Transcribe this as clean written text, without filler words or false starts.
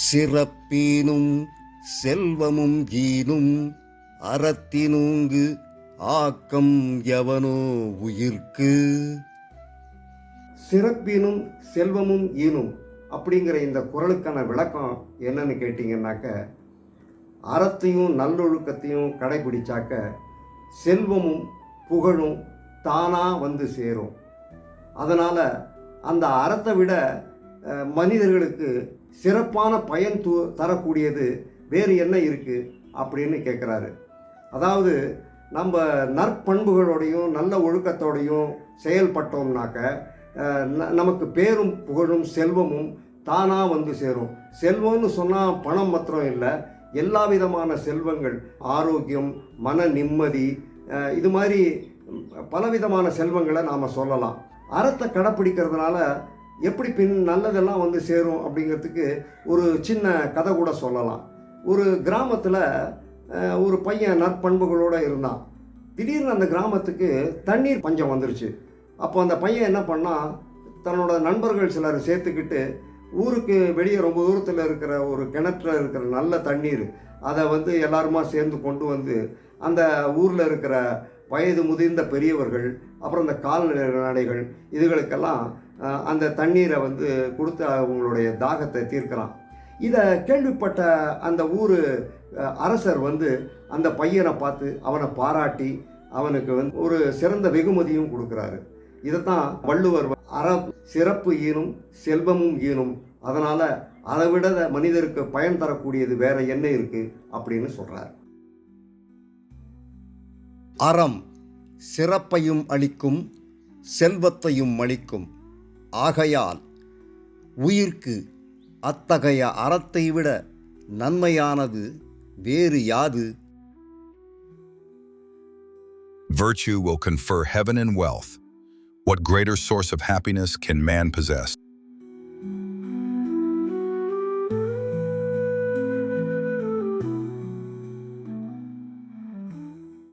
சிறப்பீனும் செல்வமும் ஈனும் அறத்தினூங்கு ஆக்கம் எவனோ உயிர்க்கு. சிறப்பீனும் செல்வமும் ஈனும் அப்படிங்கிற இந்த குறளுக்கான விளக்கம் என்னன்னு கேட்டிங்கன்னாக்க, அறத்தையும் நல்லொழுக்கத்தையும் கடைபிடிச்சாக்க செல்வமும் புகழும் தானாக வந்து சேரும். அதனால் அந்த அறத்தை விட மனிதர்களுக்கு சிறப்பான பயன் தரக்கூடியது வேறு என்ன இருக்குது அப்படின்னு கேட்குறாரு. அதாவது நம்ம நற்பண்புகளோடையும் நல்ல ஒழுக்கத்தோடையும் செயல்பட்டோம்னாக்க நமக்கு பேரும் புகழும் செல்வமும் தானாக வந்து சேரும். செல்வம்னு சொன்னால் பணம் மாத்திரம் இல்லை, எல்லா விதமான செல்வங்கள், ஆரோக்கியம், மன நிம்மதி, இது மாதிரி பலவிதமான செல்வங்களை நாம் சொல்லலாம். அறத்தை கடைப்பிடிக்கிறதுனால எப்படி நல்லதெல்லாம் வந்து சேரும் அப்படிங்கிறதுக்கு ஒரு சின்ன கதை கூட சொல்லலாம். ஒரு கிராமத்தில் ஒரு பையன் நற்பண்புகளோடு இருந்தான். திடீர்னு அந்த கிராமத்துக்கு தண்ணீர் பஞ்சம் வந்துருச்சு. அப்போ அந்த பையன் என்ன பண்ணால், தன்னோட நண்பர்கள் சிலரை சேர்த்துக்கிட்டு ஊருக்கு வெளியே ரொம்ப தூரத்தில் இருக்கிற ஒரு கிணற்றுல இருக்கிற நல்ல தண்ணீர், அதை வந்து எல்லாருமா சேர்ந்து கொண்டு வந்து அந்த ஊரில் இருக்கிற வயது முதிர்ந்த பெரியவர்கள், அப்புறம் இந்த கால்நடைகள், இதுகளுக்கெல்லாம் அந்த தண்ணீரை வந்து கொடுத்து அவங்களுடைய தாகத்தை தீர்க்கலாம். இதை கேள்விப்பட்ட அந்த ஊர் அரசர் வந்து அந்த பையனை பார்த்து அவனை பாராட்டி அவனுக்கு வந்து ஒரு சிறந்த வெகுமதியும் கொடுக்குறாரு. இதைத்தான் வள்ளுவர் சிறப்பு ஈனும் செல்வமும் ஈனும், அதனால் அதை விட மனிதருக்கு பயன் தரக்கூடியது வேற என்ன இருக்குது அப்படின்னு சொல்கிறார். அறம் சிறப்பையும் அளிக்கும் செல்வத்தையும் அளிக்கும். ஆகையால் உயிர்க்கு அத்தகைய அறத்தை விட நன்மையானது வேறு யாது? Virtue will confer heaven and wealth. What greater source of happiness can man possess?